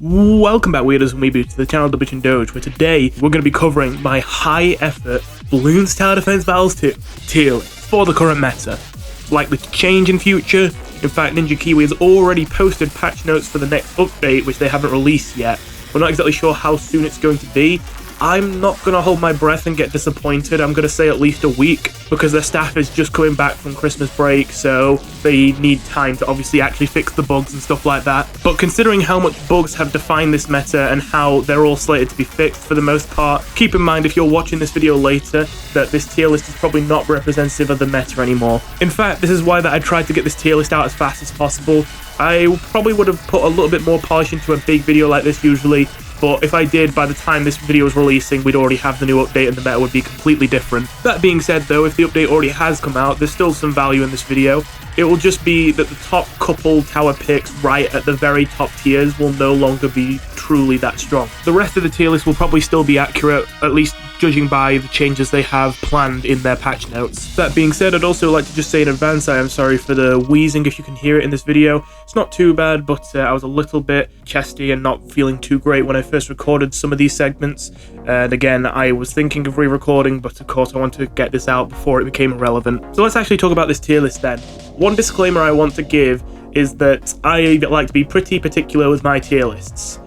Welcome back, Weirdos and Weebies, to the channel Bitch and Doge, where today we're going to be covering my high-effort Bloons Tower Defense Battles tier list for the current meta. Likely to change in future. In fact, Ninja Kiwi has already posted patch notes for the next update, which they haven't released yet. We're not exactly sure how soon it's going to be. I'm not going to hold my breath and get disappointed. I'm going to say at least a week, because their staff is just coming back from Christmas break, so they need time to obviously actually fix the bugs and stuff like that. But considering how much bugs have defined this meta and how they're all slated to be fixed for the most part, keep in mind if you're watching this video later that this tier list is probably not representative of the meta anymore. In fact, this is why that I tried to get this tier list out as fast as possible. I probably would have put a little bit more polish into a big video like this usually, but if I did, by the time this video was releasing, we'd already have the new update and the meta would be completely different. That being said though, if the update already has come out, there's still some value in this video. It will just be that the top couple tower picks right at the very top tiers will no longer be truly that strong. The rest of the tier list will probably still be accurate, at least judging by the changes they have planned in their patch notes. That being said, I'd also like to just say in advance I am sorry for the wheezing if you can hear it in this video. It's not too bad, but I was a little bit chesty and not feeling too great when I first recorded some of these segments. And again, I was thinking of re-recording, but of course I want to get this out before it became irrelevant. So let's actually talk about this tier list then. One disclaimer I want to give is that I like to be pretty particular with my tier lists.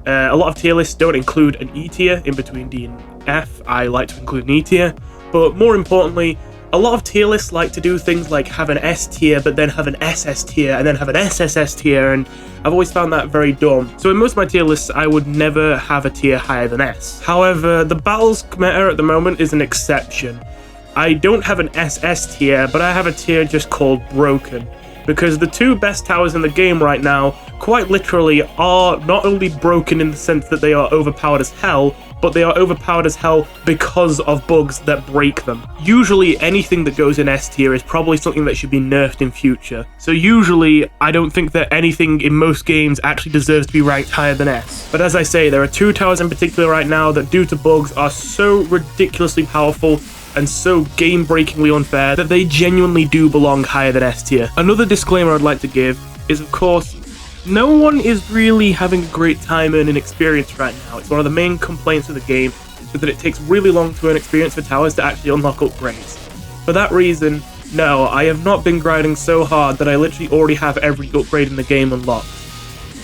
A lot of tier lists don't include an E tier in between D and F. I like to include an E tier, but more importantly, a lot of tier lists like to do things like have an S tier, but then have an SS tier, and then have an SSS tier, and I've always found that very dumb. So in most of my tier lists, I would never have a tier higher than S. However, the Battles meta at the moment is an exception. I don't have an SS tier, but I have a tier just called Broken, because the two best towers in the game right now, quite literally, are not only broken in the sense that they are overpowered as hell, but they are overpowered as hell because of bugs that break them. Usually anything that goes in S tier is probably something that should be nerfed in future. So usually I don't think that anything in most games actually deserves to be ranked higher than S. But as I say, there are two towers in particular right now that due to bugs are so ridiculously powerful and so game-breakingly unfair that they genuinely do belong higher than S tier. Another disclaimer I'd like to give is, of course, no one is really having a great time earning experience right now. It's one of the main complaints of the game, is that it takes really long to earn experience for towers to actually unlock upgrades. For that reason, no, I have not been grinding so hard that I literally already have every upgrade in the game unlocked.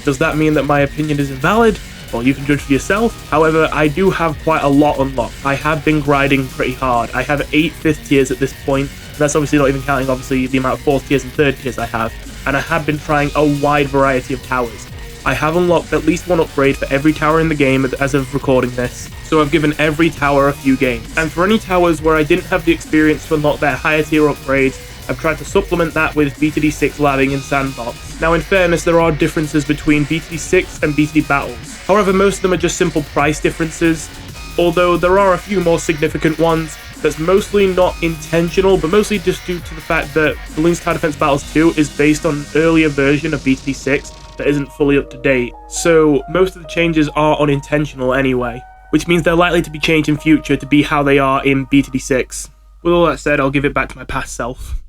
Does that mean that my opinion is invalid? Well, you can judge for yourself. However, I do have quite a lot unlocked. I have been grinding pretty hard. I have 8 5th tiers at this point, and that's obviously not even counting obviously the amount of 4th tiers and 3rd tiers I have. And I have been trying a wide variety of towers. I have unlocked at least one upgrade for every tower in the game as of recording this, so I've given every tower a few games. And for any towers where I didn't have the experience to unlock their higher tier upgrades, I've tried to supplement that with BTD6 labbing in Sandbox. Now in fairness, there are differences between BTD6 and BTD Battles. However, most of them are just simple price differences, although there are a few more significant ones. That's mostly not intentional, but mostly just due to the fact that Bloons Tower Defense Battles 2 is based on an earlier version of BTD6 that isn't fully up to date. So most of the changes are unintentional anyway, which means they're likely to be changed in future to be how they are in BTD6. With all that said, I'll give it back to my past self.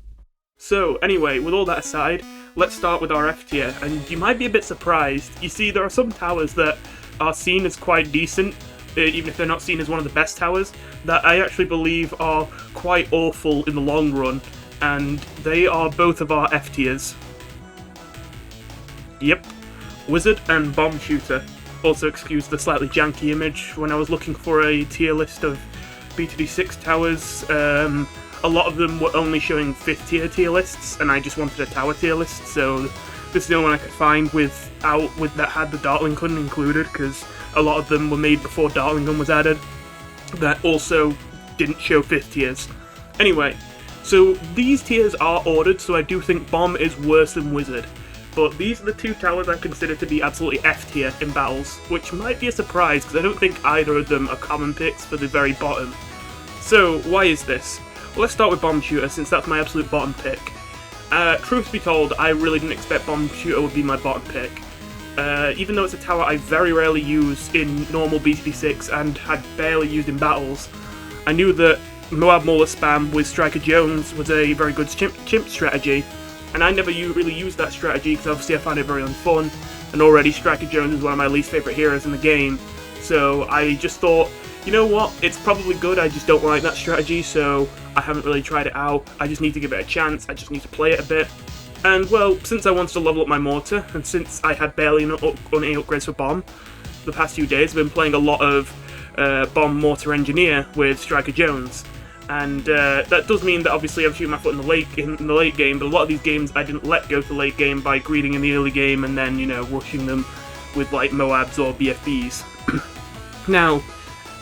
So anyway, with all that aside, let's start with our F tier, and you might be a bit surprised. You see, there are some towers that are seen as quite decent, even if they're not seen as one of the best towers, that I actually believe are quite awful in the long run, and they are both of our F tiers. Yep, Wizard and Bomb Shooter. Also excuse the slightly janky image. When I was looking for a tier list of BTD6 towers, a lot of them were only showing 5th tier lists, and I just wanted a tower tier list, so this is the only one I could find that had the Dartling Gun included, because a lot of them were made before Dartling Gun was added, that also didn't show 5th tiers. Anyway, so these tiers are ordered, so I do think Bomb is worse than Wizard, but these are the two towers I consider to be absolutely F tier in Battles, which might be a surprise, because I don't think either of them are common picks for the very bottom. So, why is this? Well, let's start with Bomb Shooter, since that's my absolute bottom pick. Truth be told, I really didn't expect Bomb Shooter would be my bottom pick. Even though it's a tower I very rarely use in normal BTD6 and had barely used in Battles, I knew that Moab Mauler spam with Striker Jones was a very good chimp strategy, and I never really used that strategy because obviously I found it very unfun, and already Striker Jones is one of my least favorite heroes in the game. So I just thought, you know what, it's probably good, I just don't like that strategy, so I haven't really tried it out. I just need to give it a chance, I just need to play it a bit. And well, since I wanted to level up my mortar, and since I had barely any upgrades for bomb the past few days, I've been playing a lot of bomb mortar engineer with Striker Jones. And that does mean that obviously I'm shooting my foot in the late game, but a lot of these games I didn't let go to the late game by greeding in the early game and then, you know, rushing them with like Moabs or BFBs. Now,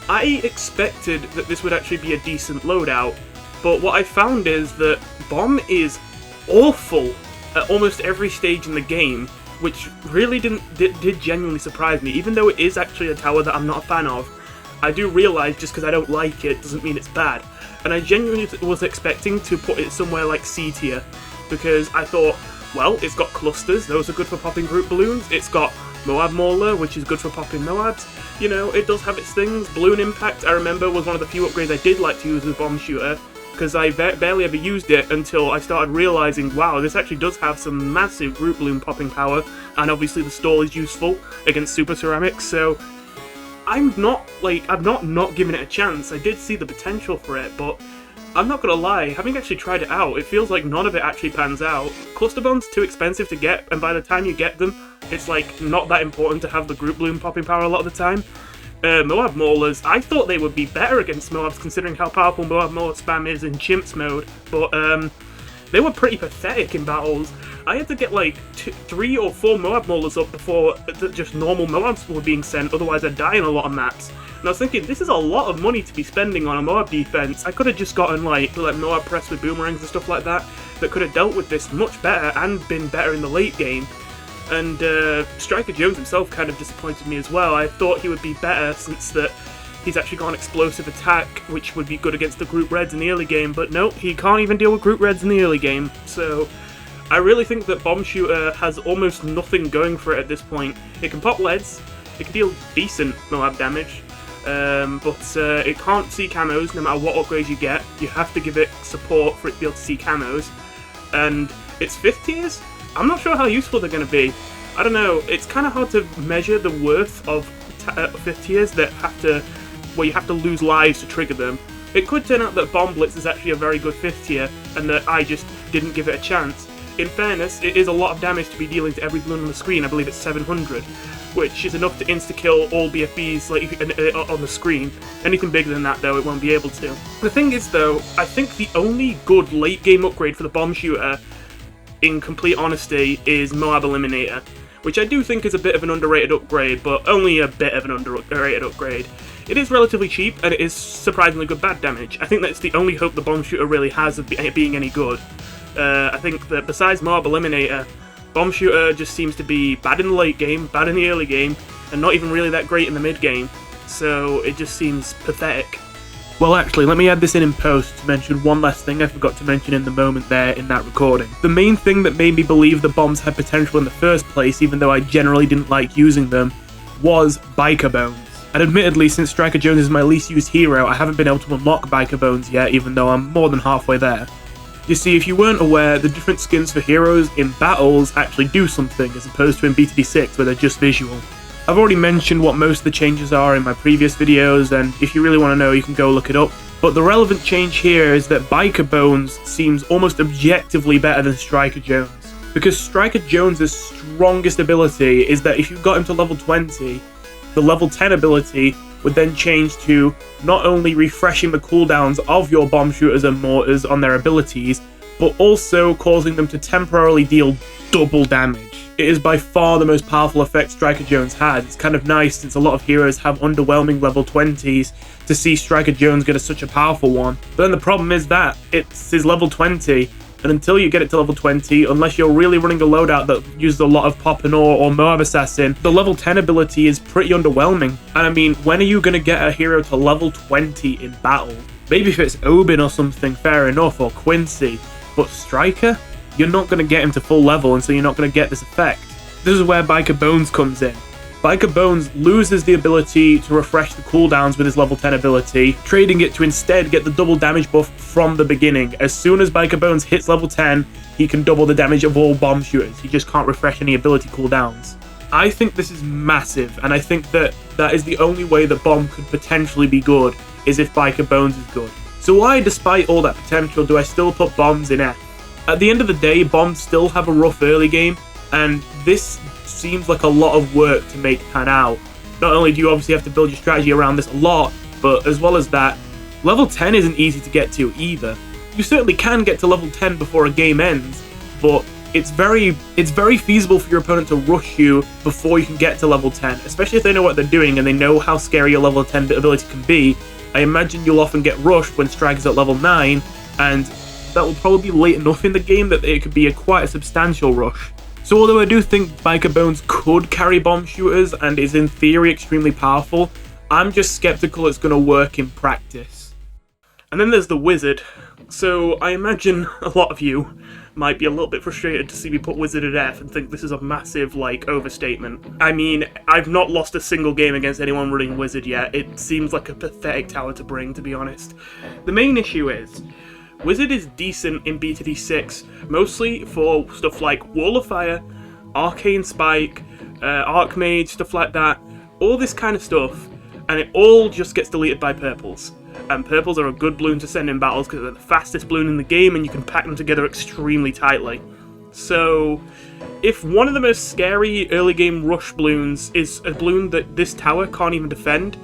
I expected that this would actually be a decent loadout, but what I found is that bomb is awful at almost every stage in the game, which really did genuinely surprise me. Even though it is actually a tower that I'm not a fan of, I do realise just because I don't like it doesn't mean it's bad. And I genuinely was expecting to put it somewhere like C tier, because I thought, well, it's got clusters, those are good for popping group balloons, it's got Moab Mauler, which is good for popping Moabs, you know, it does have its things. Balloon Impact, I remember, was one of the few upgrades I did like to use as Bomb Shooter, because I barely ever used it until I started realising, wow, this actually does have some massive group balloon popping power, and obviously the stall is useful against Super Ceramics, so I'm not giving it a chance. I did see the potential for it, but I'm not gonna lie, having actually tried it out, it feels like none of it actually pans out. Cluster Bomb's too expensive to get, and by the time you get them, it's like not that important to have the group balloon popping power a lot of the time. Moab Maulers, I thought they would be better against Moabs considering how powerful Moab Mauler spam is in Chimps mode, but they were pretty pathetic in battles. I had to get like 3 or 4 Moab Maulers up before just normal Moabs were being sent, otherwise I'd die in a lot of maps. And I was thinking, this is a lot of money to be spending on a Moab defense. I could have just gotten like Moab press with boomerangs and stuff like that could have dealt with this much better and been better in the late game. And Striker Jones himself kind of disappointed me as well. I thought he would be better since that he's actually got an explosive attack, which would be good against the group reds in the early game, but no, he can't even deal with group reds in the early game. So I really think that Bomb Shooter has almost nothing going for it at this point. It can pop leads, it can deal decent Moab damage, but it can't see camos no matter what upgrades you get. You have to give it support for it to be able to see camos. And its 5th tiers? I'm not sure how useful they're going to be. I don't know, it's kind of hard to measure the worth of 5th tiers where you have to lose lives to trigger them. It could turn out that Bomb Blitz is actually a very good 5th tier, and that I just didn't give it a chance. In fairness, it is a lot of damage to be dealing to every balloon on the screen. I believe it's 700, which is enough to insta-kill all BFBs on the screen. Anything bigger than that, though, it won't be able to. The thing is, though, I think the only good late-game upgrade for the Bomb Shooter, in complete honesty, is Moab Eliminator, which I do think is a bit of an underrated upgrade, but only a bit of an underrated upgrade. It is relatively cheap, and it is surprisingly good bad damage. I think that's the only hope the Bomb Shooter really has of being any good. I think that besides Moab Eliminator, Bomb Shooter just seems to be bad in the late game, bad in the early game, and not even really that great in the mid game. So it just seems pathetic. Well, actually, let me add this in post to mention one last thing I forgot to mention in the moment there in that recording. The main thing that made me believe the bombs had potential in the first place, even though I generally didn't like using them, was Biker Bones. And admittedly, since Striker Jones is my least used hero, I haven't been able to unlock Biker Bones yet, even though I'm more than halfway there. You see, if you weren't aware, the different skins for heroes in battles actually do something, as opposed to in BTD6, where they're just visual. I've already mentioned what most of the changes are in my previous videos, and if you really want to know, you can go look it up. But the relevant change here is that Biker Bones seems almost objectively better than Striker Jones. Because Striker Jones' strongest ability is that if you got him to level 20, the level 10 ability would then change to not only refreshing the cooldowns of your bomb shooters and mortars on their abilities, but also causing them to temporarily deal double damage. It is by far the most powerful effect Striker Jones has. It's kind of nice since a lot of heroes have underwhelming level 20s to see Striker Jones get such a powerful one. But then the problem is that it's his level 20, and until you get it to level 20, unless you're really running a loadout that uses a lot of Pop and Ore or Moab Assassin, the level 10 ability is pretty underwhelming. And I mean, when are you going to get a hero to level 20 in battle? Maybe if it's Obin or something, fair enough, or Quincy, but Striker? You're not going to get him to full level, and so you're not going to get this effect. This is where Biker Bones comes in. Biker Bones loses the ability to refresh the cooldowns with his level 10 ability, trading it to instead get the double damage buff from the beginning. As soon as Biker Bones hits level 10, he can double the damage of all bomb shooters. He just can't refresh any ability cooldowns. I think this is massive, and I think that that is the only way that Bomb could potentially be good, is if Biker Bones is good. So why, despite all that potential, do I still put Bombs in F? At the end of the day, Bombs still have a rough early game, and this seems like a lot of work to make pan out. Not only do you obviously have to build your strategy around this a lot, but as well as that, level 10 isn't easy to get to either. You certainly can get to level 10 before a game ends, but it's very feasible for your opponent to rush you before you can get to level 10, especially if they know what they're doing and they know how scary a level 10 ability can be. I imagine you'll often get rushed when Strag is at level 9, and that will probably be late enough in the game that it could be quite a substantial rush. So although I do think Biker Bones could carry bomb shooters and is in theory extremely powerful, I'm just skeptical it's going to work in practice. And then there's the Wizard. So I imagine a lot of you might be a little bit frustrated to see me put Wizard at F and think this is a massive, overstatement. I mean, I've not lost a single game against anyone running Wizard yet. It seems like a pathetic tower to bring, to be honest. The main issue is, Wizard is decent in BTD6, mostly for stuff like Wall of Fire, Arcane Spike, Archmage, stuff like that, all this kind of stuff, and it all just gets deleted by purples. And purples are a good bloon to send in battles because they're the fastest bloon in the game and you can pack them together extremely tightly. So, if one of the most scary early game rush bloons is a bloon that this tower can't even defend,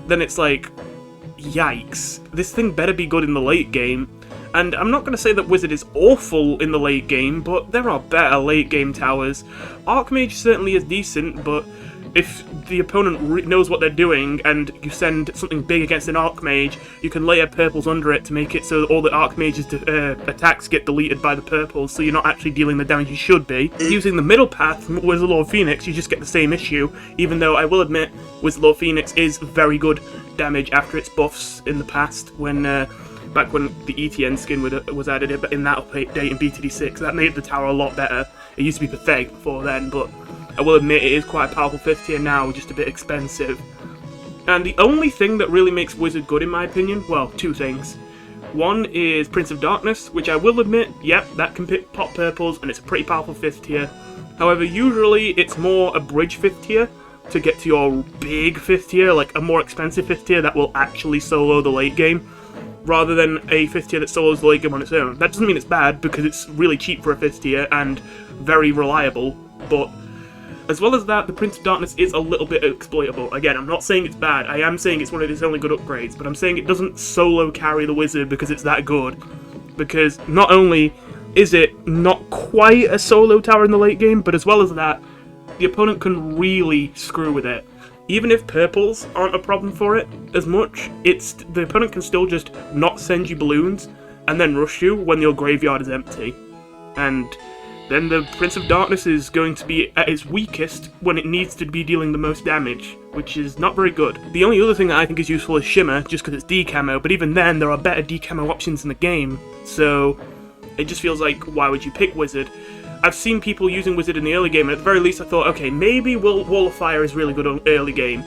then it's like, yikes. This thing better be good in the late game. And I'm not going to say that Wizard is awful in the late game, but there are better late game towers. Archmage certainly is decent, but if the opponent knows what they're doing and you send something big against an Archmage, you can layer purples under it to make it so all the Archmage's attacks get deleted by the purples, so you're not actually dealing the damage you should be. Using the middle path, Wizardlord Phoenix, you just get the same issue, even though I will admit Wizardlord Phoenix is very good damage after its buffs in the past, when back when the ETN skin was added in that update in BTD6. That made the tower a lot better. It used to be pathetic before then, but I will admit it is quite a powerful 5th tier now, just a bit expensive. And the only thing that really makes Wizard good in my opinion, well, two things. One is Prince of Darkness, which I will admit, yep, that can pop purples and it's a pretty powerful 5th tier. However, usually it's more a bridge 5th tier to get to your big 5th tier, like a more expensive 5th tier that will actually solo the late game, rather than a 5th tier that solos the late game on its own. That doesn't mean it's bad, because it's really cheap for a 5th tier and very reliable, but as well as that, the Prince of Darkness is a little bit exploitable. Again, I'm not saying it's bad, I am saying it's one of its only good upgrades, but I'm saying it doesn't solo carry the Wizard because it's that good. Because not only is it not quite a solo tower in the late game, but as well as that, the opponent can really screw with it. Even if purples aren't a problem for it as much, the opponent can still just not send you balloons and then rush you when your graveyard is empty. And then the Prince of Darkness is going to be at its weakest when it needs to be dealing the most damage, which is not very good. The only other thing that I think is useful is Shimmer, just because it's decamo, but even then there are better decamo options in the game, so it just feels like, why would you pick Wizard? I've seen people using Wizard in the early game, and at the very least I thought, okay, maybe Wall of Fire is really good on early game.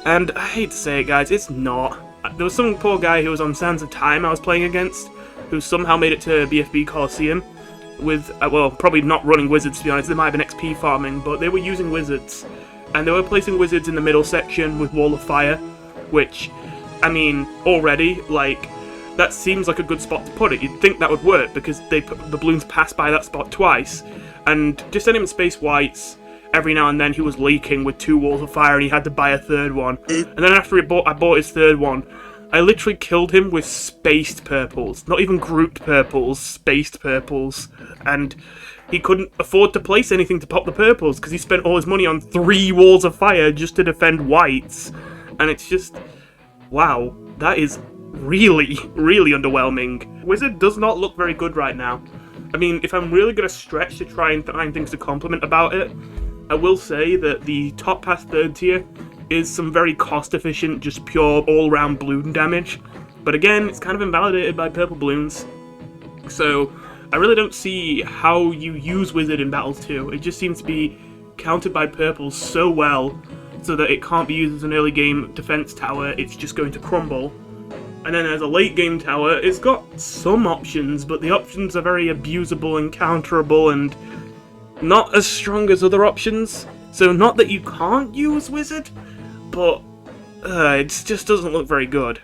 And I hate to say it, guys, it's not. There was some poor guy who was on Sands of Time I was playing against, who somehow made it to BFB Coliseum, with, well, probably not running Wizards to be honest, they might have been XP farming, but they were using Wizards, and they were placing Wizards in the middle section with Wall of Fire, which, I mean, already, that seems like a good spot to put it. You'd think that would work, because the balloons passed by that spot twice, and just send him in Space Whites, every now and then he was leaking with 2 Walls of Fire and he had to buy a 3rd one, and then after I bought his 3rd one, I literally killed him with spaced purples. Not even grouped purples, spaced purples. And he couldn't afford to place anything to pop the purples because he spent all his money on 3 Walls of Fire just to defend whites. And it's just, wow, that is really, really underwhelming. Wizard does not look very good right now. I mean, if I'm really going to stretch to try and find things to compliment about it, I will say that the top past 3rd tier is some very cost-efficient, just pure all-round balloon damage. But again, it's kind of invalidated by purple balloons. So, I really don't see how you use Wizard in battles too. It just seems to be countered by purples so well, so that it can't be used as an early game defense tower, it's just going to crumble. And then as a late game tower, it's got some options, but the options are very abusable and counterable and not as strong as other options. So not that you can't use Wizard, but it just doesn't look very good.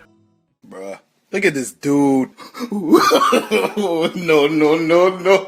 Bruh, look at this dude. No, no, no, no.